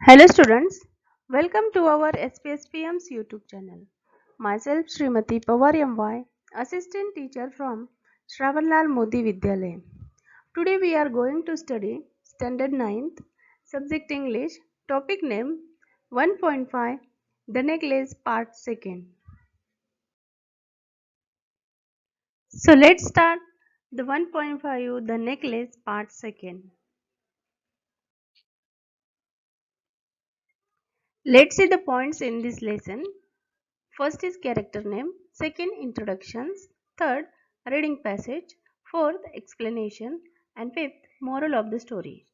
Hello students, welcome to our SPSPM's YouTube channel. Myself Srimati Pawar MY, Assistant Teacher from Shravanlal Modi Vidyalaya. Today we are going to study Standard 9th, Subject English, Topic Name 1.5, The Necklace Part 2nd. So let's start the 1.5, The Necklace Part 2nd. Let's see the points in this lesson. First is character name, second introductions, third reading passage, fourth explanation, and fifth moral of the story.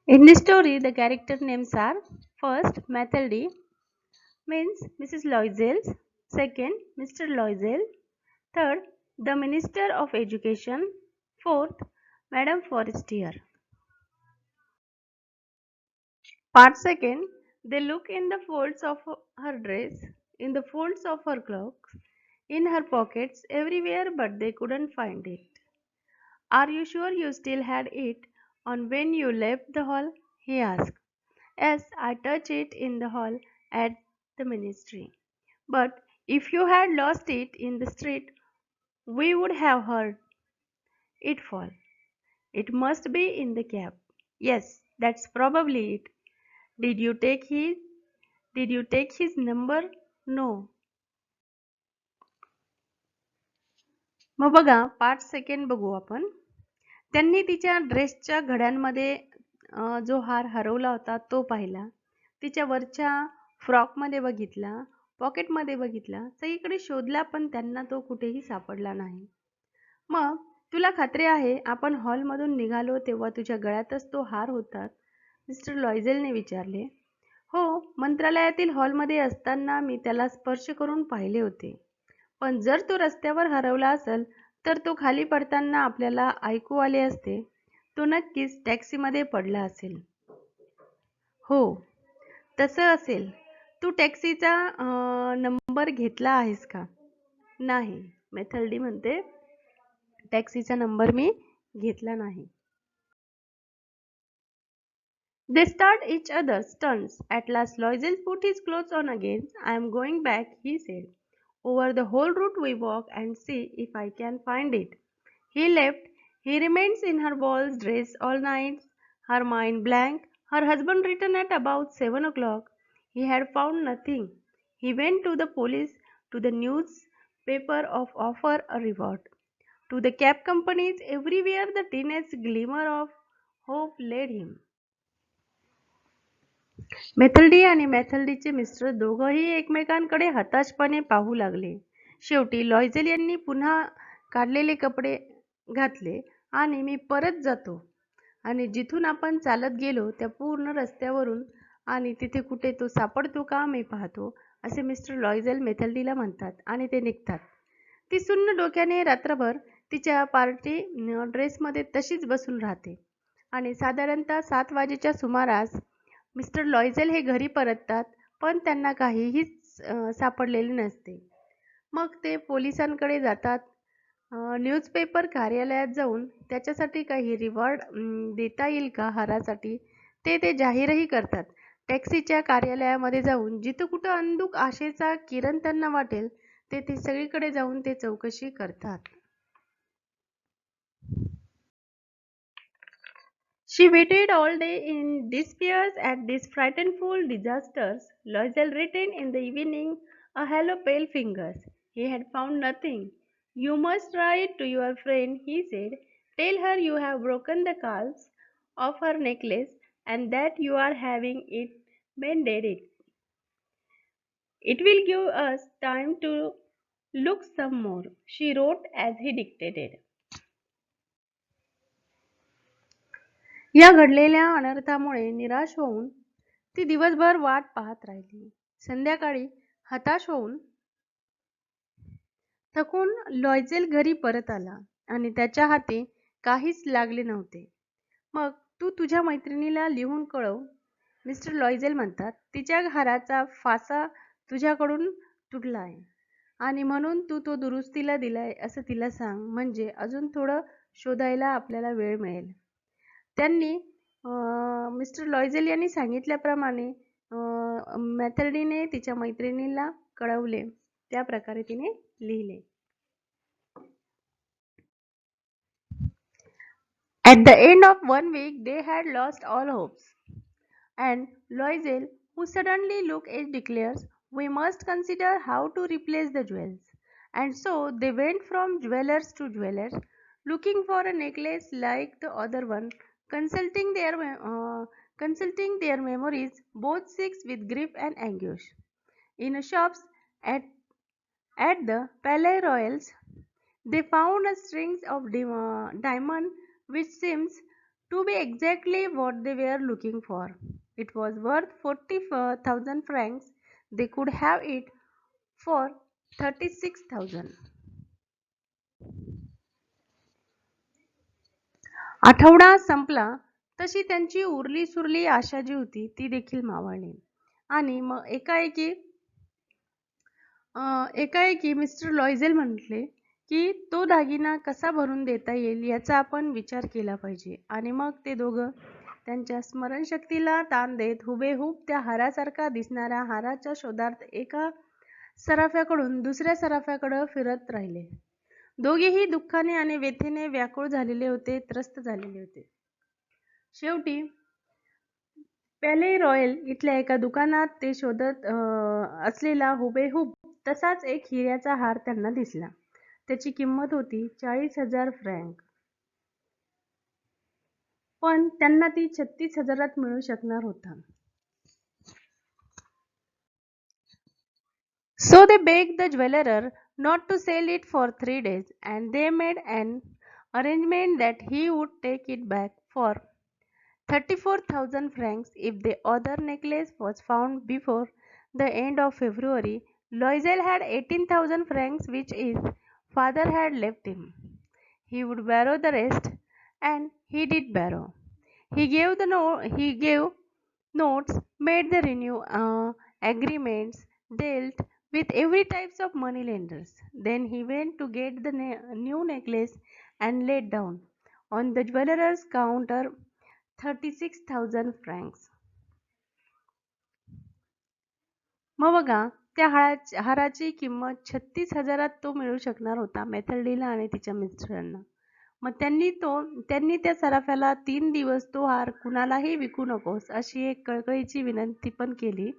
In this story, the character names are first Mathilde means Mrs. Loisel, second Mr. Loisel, third the Minister of Education, fourth Madame Forestier. Part second, they look in the folds of her dress, in the folds of her cloaks, in her pockets, everywhere, but they couldn't find it. Are you sure you still had it on when you left the hall? He asked. Yes, I touched it in the hall at the ministry. But if you had lost it in the street, we would have heard it fall. It must be in the cab. Yes, that's probably it. Did you take his Did you take his number? No. मग बघा part second बघू आपण. त्यांनी तिच्या ड्रेसच्या घड्यांमध्ये जो हार हरवला होता तो पाहिला. तिच्या वरच्या फ्रॉकमध्ये बघितला, पॉकेटमध्ये बघितला, सगळीकडे शोधला पण त्यांना तो कुठेही सापडला नाही. मग तुला खात्री आहे आपण हॉलमधून निघालो तेव्हा तुझ्या गळ्यातच तो हार होता? मिस्टर लॉयझेलने विचारले. हो, मंत्रालयातील हॉलमध्ये असताना मी त्याला स्पर्श करून पाहिले होते. पण जर तो रस्त्यावर हरवला असेल तर तो खाली पडताना आपल्याला ऐकू आले असते. तो नक्कीच टॅक्सीमध्ये पडला असेल. हो, तसं असेल. तू टॅक्सीचा नंबर घेतला आहेस का? नाही, मेथल्डी म्हणते. टॅक्सीचा नंबर मी घेतला नाही. They start each other's turns. At last Loisel put his clothes on again. I am going back, he said. Over the whole route we walk and see if I can find it. He left. He remains in her ball's dress all night, her mind blank. Her husband returned at about 7 o'clock. He had found nothing. He went to the police, to the newspaper of offer a reward. To the cab companies, everywhere the tiniest glimmer of hope led him. मेथल्डी आणि मेथल्डीचे mister दोघंही एकमेकांकडे हताशपणे पाहू लागले. शेवटी Loisel यांनी पुन्हा काढलेले कपडे घातले आणि मी परत जातो आणि जिथून आपण चालत गेलो त्या पूर्ण रस्त्यावरून आणि तिथे कुठे तो सापडतो का मी पाहतो, असे मिस्टर लॉयझेल मेथल्डीला म्हणतात आणि ते निघतात. ती सुन्न डोक्याने रात्रभर तिच्या पार्टी ड्रेसमध्ये तशीच बसून राहते आणि साधारणतः 7 वाजेच्या सुमारास मिस्टर लॉयझेल हे घरी परततात पण त्यांना काहीही सापडलेले नसते. मग ते पोलिसांकडे जातात. न्यूजपेपर कार्यालयात जाऊन त्याच्यासाठी काही रिवॉर्ड देता येईल का हारासाठी ते जाहीरही करतात. टॅक्सीच्या कार्यालयामध्ये जाऊन जिथं कुठं अंधुक आशेचा किरण त्यांना वाटेल ते सगळीकडे जाऊन ते चौकशी करतात. She waited all day in despair at these frightful disasters. Loisel returned in the evening, a hollow pale fingers. He had found nothing. You must write to your friend, he said. Tell her you have broken the calves of her necklace and that you are having it mended. It will give us time to look some more. She wrote as he dictated. या घडलेल्या अनर्थामुळे निराश होऊन ती दिवसभर वाट पाहत राहिली. संध्याकाळी हताश होऊन थकून लॉयझेल घरी परत आला आणि त्याच्या हाती काहीच लागले नव्हते. मग तू तुझ्या मैत्रिणीला लिहून कळव, मिस्टर लॉयझेल म्हणतात. तिच्या हाराचा फासा तुझ्याकडून तुटला आहे आणि म्हणून तू तो दुरुस्तीला दिलाय असं तिला सांग, म्हणजे अजून थोडं शोधायला आपल्याला वेळ मिळेल. त्यांनी मिस्टर लॉयझेल यांनी सांगितल्याप्रमाणे मॅथर्डीने तिच्या मैत्रिणीला कळवले. त्या प्रकारे तिने लिहिले. At the end of 1 week, they had lost all hopes. And Loisel, who suddenly looked at declares, "We must consider how to replace the jewels." And so they went from jewelers to jewelers, looking for a necklace like the other one, consulting their memories, both sick with grief and anguish. In shops at the Palais Royals, they found a strings of diamond which seems to be exactly what they were looking for. It was worth 40,000 francs. They could have it for 36,000. आठवडा संपला तशी त्यांची उरली सुरली आशा जी होती ती देखील मावळली. आणि मग एकाएकी मिस्टर लॉयझेल म्हटले की तो दागिना कसा भरून देता येईल याचा आपण विचार केला पाहिजे. आणि मग ते दोघं त्यांच्या स्मरणशक्तीला ताण देत हुबेहूब त्या हारासारखा दिसणाऱ्या हाराच्या शोधार्थ एका सराफ्याकडून दुसऱ्या सराफ्याकडे फिरत राहिले. दोघेही दुःखाने आणि व्यथेने व्याकुळ झालेले होते, त्रस्त झालेले होते. शेवटी पॅले रॉयल इथल्या एका दुकानात ते शोधत असलेला हुबेहूब तसाच एक हिऱ्याचा हार त्यांना दिसला. त्याची किंमत होती 40,000 फ्रँक. पण त्यांना ती 36,000 मिळू शकणार होता. So they begged the jeweler not to sell it for 3 days, and they made an arrangement that he would take it back for 34,000 francs if the other necklace was found before the end of February. Loisel had 18,000 francs which his father had left him. He would borrow the rest, and he did borrow. He gave notes, made the renew agreements, dealt with every types of money lenders. Then he went to get the new necklace and laid down on the jeweler's counter 36,000 francs. मग बघा त्या हाराची किंमत 36,000 तो मिळू शकणार होता मॅथर्डीला आणि तिच्या मिस्टरांना. मग त्यांनी त्या सराफ्याला 3 दिवस तो हार कुणालाही विकू नकोस अशी एक कळकळीची विनंती पण केली.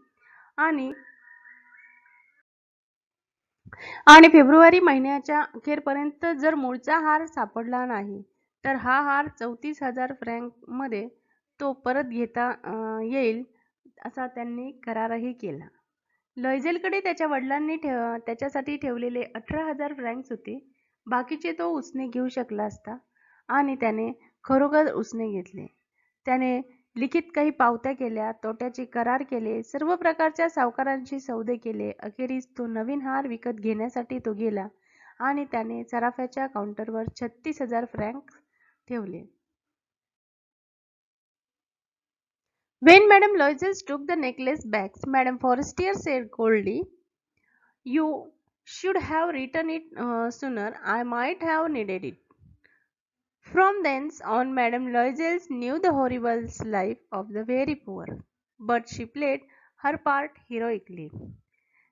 आणि फेब्रुवारी महिन्याच्या अखेरपर्यंत जर मूळचा हार सापडला नाही तर हा हार 34,000 फ्रँक मध्ये तो परत घेता येईल असा त्यांनी करारही केला. लॉयझेलकडे त्याच्या वडिलांनी त्याच्यासाठी ठेवलेले 18,000 फ्रँक्स होते. बाकीचे तो उसने घेऊ शकला असता आणि त्याने खरोखर उसने घेतले. त्याने लिखित काही पावत्या केल्या, तोट्याचे करार केले, सर्व प्रकारच्या सावकारांशी सौदे केले. अखेरीस तो नवीन हार विकत घेण्यासाठी तो गेला आणि त्याने सराफ्याच्या काउंटरवर 36,000 फ्रँक्स ठेवले. When Madame Loisel took the necklace back, Madame Forestier said coldly, "You should have written it sooner. I might have needed it." From thence on, Madame Loisel knew the horrible life of the very poor, but she played her part heroically.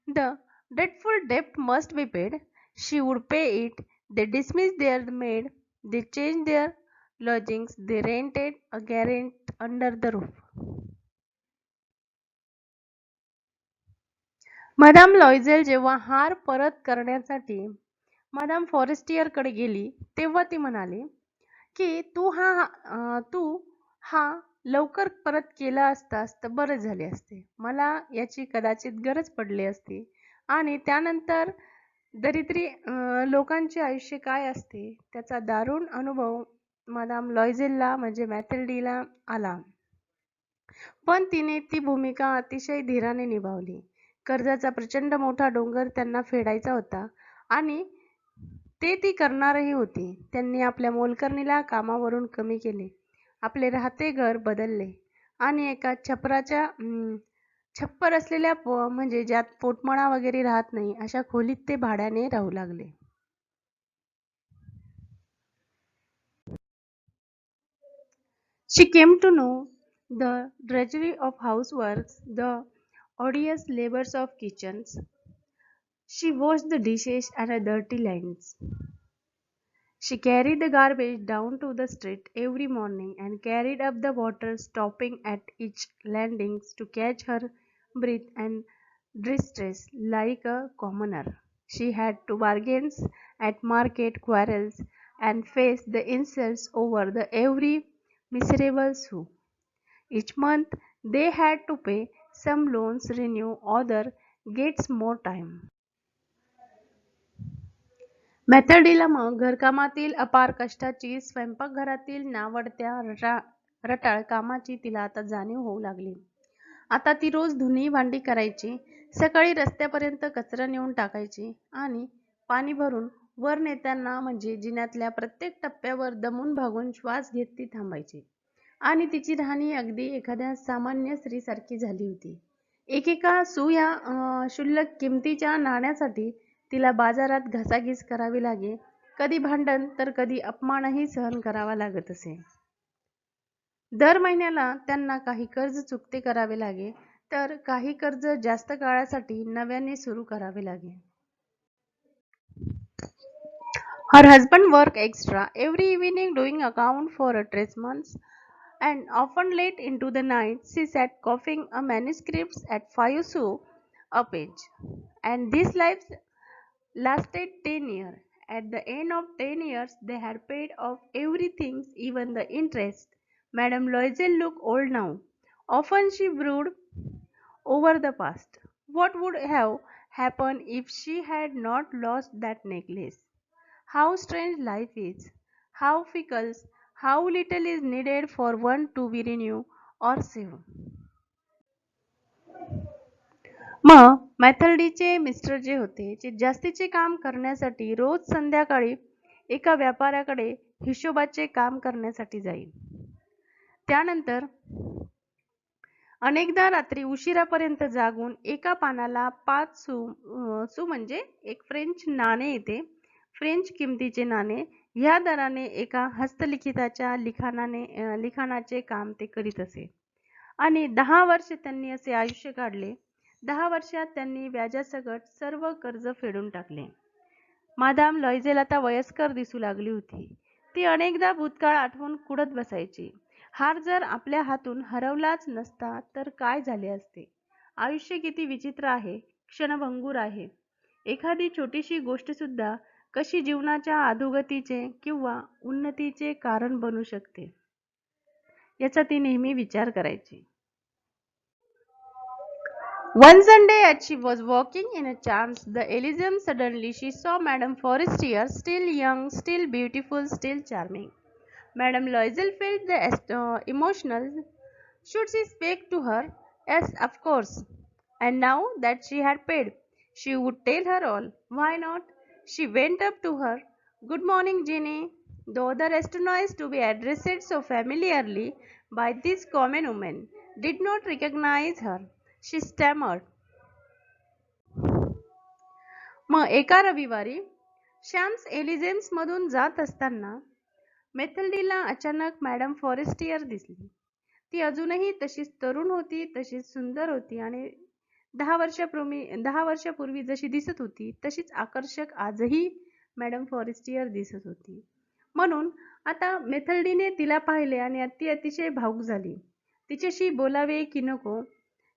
The dreadful debt must be paid. She would pay it. They dismissed their maid. They changed their lodgings. They rented a garret under the roof. Madame Loisel जेव्हा हार परत करण्यासाठी madam फॉरेस्टियरकडे गेली तेव्हा ती म्हणाली की तू हा लवकर परत केला असतास तर बरे झाले असते. मला याची कदाचित गरज पडली असती. आणि त्यानंतर दरिद्री लोकांचे आयुष्य काय असते त्याचा दारुण अनुभव मदाम लॉयझेलला म्हणजे मॅथर्डीला आला. पण तिने ती भूमिका अतिशय धीराने निभावली. कर्जाचा प्रचंड मोठा डोंगर त्यांना फेडायचा होता आणि ते ती करणारही होती. त्यांनी आपल्या मोलकरणीला कामावरून कमी केले, आपले राहते घर बदलले आणि एका छप्पर असलेल्या म्हणजे ज्यात पोटमळा वगैरे राहत नाही अशा खोलीत ते भाड्याने राहू लागले. She came to know the drudgery of houseworks, the odious labors of kitchens. She washed the dishes and the dirty lines. She carried the garbage down to the street every morning and carried up the water, stopping at each landing to catch her breath and distress like a commoner. She had to bargain at market quarrels and face the insults over the every miserable sou. Each month they had to pay, some loans renew, other gets more time. मेथडीला मग घरकामातील अपार कष्टाची, स्वयंपाकघरातील नावडत्या रटाळ कामाची तिला आता जाणीव होऊ लागली. आता ती रोज धुणी भांडी करायची, सकाळी रस्त्यापर्यंत कचरा नेऊन टाकायची आणि पाणी भरून वर नेताना म्हणजे जिन्यातल्या प्रत्येक टप्प्यावर दमून भागून श्वास घेत ती थांबायची. आणि तिची राहणी अगदी एखाद्या सामान्य स्त्रीसारखी झाली होती. एकेका सुया क्षुल्लक किमतीच्या नाण्यासाठी तिला बाजारात घासाघीस करावी लागे. कधी भांडण तर कधी अपमानही सहन करावा लागत असे. दर महिन्याला त्यांना काही कर्ज चुकते करावे लागे, तर काही कर्ज जास्त काळासाठी नव्याने सुरू करावे लागे. Her husband worked extra every evening doing account for a months, and often late into the night she sat copying a manuscripts at 5 sous a page. And this life lasted 10 years. At the end of 10 years they had paid off everything, even the interest. Madame Loisel looked old now. Often she brooded over the past. What would have happened if she had not lost that necklace? How strange life is, how fickle, how little is needed for one to be renewed or save. मग मॅथल्डीचे mister J होते ते जास्तीचे काम करण्यासाठी रोज संध्याकाळी एका व्यापाऱ्याकडे हिशोबाचे काम करण्यासाठी जाईल. त्यानंतर अनेकदा रात्री उशिरापर्यंत जागून एका पानाला 5 सू म्हणजे एक फ्रेंच नाणे येते, फ्रेंच किमतीचे नाणे, ह्या दराने एका हस्तलिखिताच्या लिखाणाचे काम ते करीत असे. आणि 10 वर्ष त्यांनी असे आयुष्य काढले. 10 वर्षात त्यांनी व्याजासकट सर्व कर्ज फेडून टाकले. मादाम लॉयझेल आता वयस्कर दिसू लागली होती. ती अनेकदा भूतकाळ आठवून कुढत बसायची. हार जर आपल्या हातून हरवलाच नसता तर काय झाले असते. आयुष्य किती विचित्र आहे, क्षणभंगूर आहे. एखादी छोटीशी गोष्ट सुद्धा कशी जीवनाच्या अधोगतीचे किंवा उन्नतीचे कारण बनू शकते, याचा ती नेहमी विचार करायची. One Sunday as she was walking in a chance the Elysium, suddenly she saw Madame Forestier, still young, still beautiful, still charming. Madame Loisel felt the emotional. Should she speak to her? Yes, of course. And now that she had paid, she would tell her all. Why not? She went up to her. Good morning, Jenny. Though the restaurant to be addressed so familiarly by this common woman did not recognize her. She stammered. मग एका रविवारी शॅम्स एलिजेन्स मधून जात असताना मेथल्डीला अचानक madam Forestier दिसली. ती अजूनही तशीच तरुण होती, तशीच सुंदर होती आणि 10 वर्षापूर्वी जशी दिसत होती तशीच आकर्षक आजही मॅडम फॉरेस्टियर दिसत होती. म्हणून आता मेथल्डीने तिला पाहिले आणि ती अतिशय भावुक झाली. तिच्याशी बोलावे की नको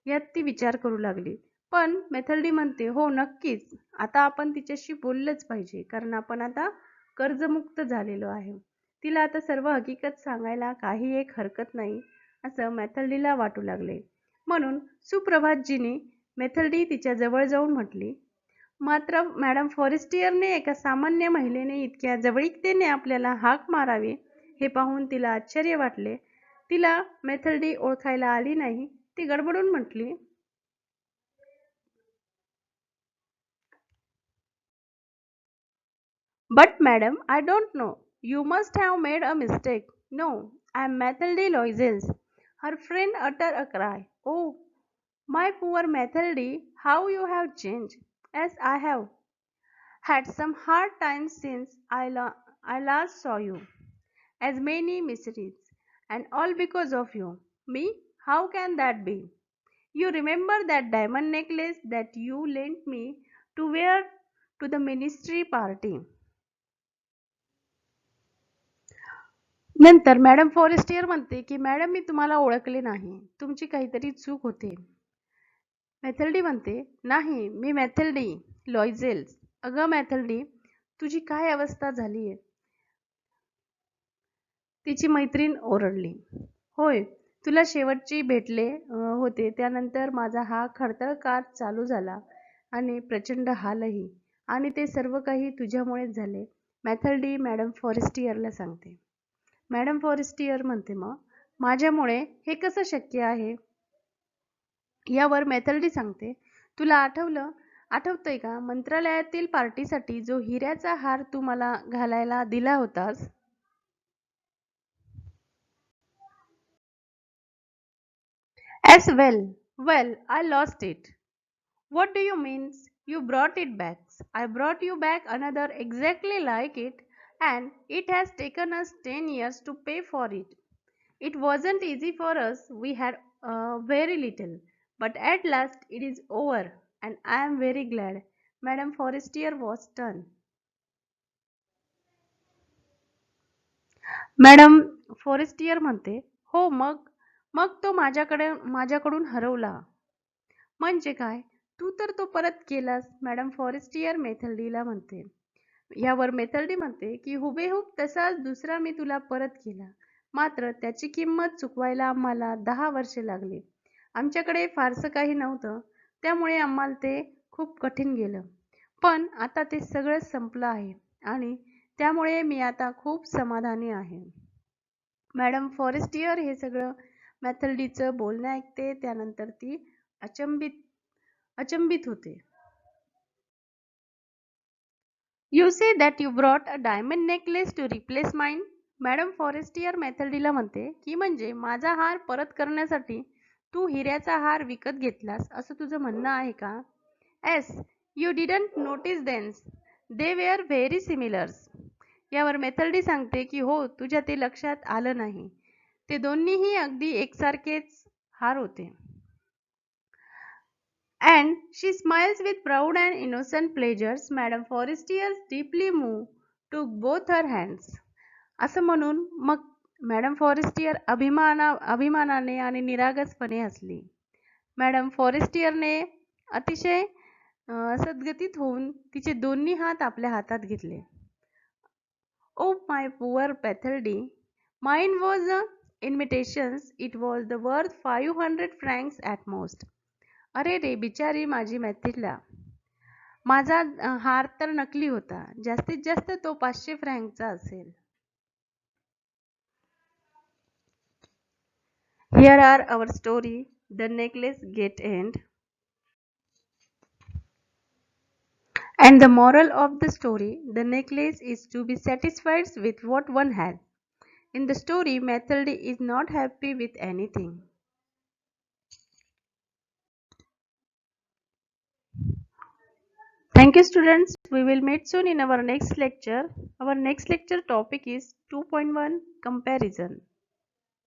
यात ती विचार करू लागली. पण मेथल्डी म्हणते, हो नक्कीच, आता आपण तिच्याशी बोललंच पाहिजे, कारण आपण आता कर्जमुक्त झालेलो आहे. तिला आता सर्व हकीकत सांगायला काही एक हरकत नाही असं मेथल्डीला वाटू लागले. म्हणून सुप्रभातजीने मेथल्डी तिच्या जवळ जाऊन म्हटली. मात्र मॅडम फॉरेस्टियरने एका सामान्य महिलेने इतक्या जवळीकतेने आपल्याला हाक मारावी हे पाहून तिला आश्चर्य वाटले. तिला मेथल्डी ओळखायला आली नाही. ती गडबडून म्हटली, But madam, I don't know. You must have made a mistake. No, I am Mathilde Loisels. Her friend uttered a cry. Oh, my poor Mathilde, how you have changed. Yes, I have had some hard times since I last saw you. As many miseries. and all because of you. Me? How can that be? You remember that diamond necklace that you lent me to wear to the ministry party? नंतर madam Forestier म्हणते की madam मी तुम्हाला ओळखले नाही, तुमची काहीतरी चूक होते. मॅथल्डी म्हणते, नाही मी मॅथल्डी लॉयझेल्स. अगं मॅथल्डी, तुझी काय अवस्था झालीये? तिची मैत्रीण ओरडली. होय, तुला शेवटची भेटले होते त्यानंतर माझा हा खडतर कार चालू झाला आणि प्रचंड हालही, आणि ते सर्व काही तुझ्यामुळेच झाले. मॅथल्डी मॅडम फॉरेस्टियरला सांगते. मॅडम फॉरेस्टियर म्हणते, मग माझ्यामुळे हे कसं शक्य आहे? यावर मॅथल्डी सांगते, तुला आठवतंय का मंत्रालयातील पार्टीसाठी जो हिऱ्याचा हार तू मला घालायला दिला होतास? As well. Well, I lost it. What do you mean? You brought it back. I brought you back another exactly like it, and it has taken us 10 years to pay for it. It wasn't easy for us. We had very little. But at last it is over, and I am very glad. Madam Forestier was stunned. Madam Forestier म्हणते, हो मग मग तो माझ्याकडून हरवला. म्हणजे काय? तू तर तो परत केलास. मॅडम फॉरेस्टियर मेथल्डीला म्हणते. यावर मेथल्डी म्हणते की हुबेहूब तसाच दुसरा मी तुला परत केला, मात्र त्याची किंमत चुकवायला आम्हाला 10 वर्षे लागली. आमच्याकडे फारसं काही नव्हतं, त्यामुळे आम्हाला ते खूप कठीण गेलं. पण आता ते सगळं संपलं आहे आणि त्यामुळे मी आता खूप समाधानी आहे. मॅडम फॉरेस्टियर हे सगळं मॅथल्डीचं बोलणं ऐकते. त्यानंतर ती अचंबित अचंबित होते. You say that you brought a diamond necklace to replace mine? Madam Forestier मॅथल्डीला म्हणते की म्हणजे माझा हार परत करण्यासाठी तू हिऱ्याचा हार विकत घेतलास असं तुझं म्हणणं आहे का? Yes, you didn't notice them. They were very similar. यावर मेथल्डी सांगते की हो, तुझ्या ते लक्षात आलं नाही. ते दोन्हीही अगदी एकसारखेच हार होते. And she smiles with proud and innocent pleasures. Madam Forestier deeply moved took both her hands. असं म्हणून मग मॅडम फॉरेस्टियर अभिमानाने आणि निरागसपणे हसली. मॅडम फॉरेस्टियरने अतिशय सद्गतीत होऊन तिचे दोन्ही हात आपल्या हातात घेतले. Oh my poor Mathilde, mine was a invitations. It was the worth 500 francs at most. अरे रे बिचारी माझी मॅथिल्डा, माझा हार तर नकली होता. जास्तीत जास्त तो 500 फ्रँकचा असेल. Here are our story, The Necklace Get End. And the moral of the story, the necklace is to be satisfied with what one has. In the story, Mathilde is not happy with anything. Thank you students. We will meet soon in our next lecture. Our next lecture topic is 2.1 comparison.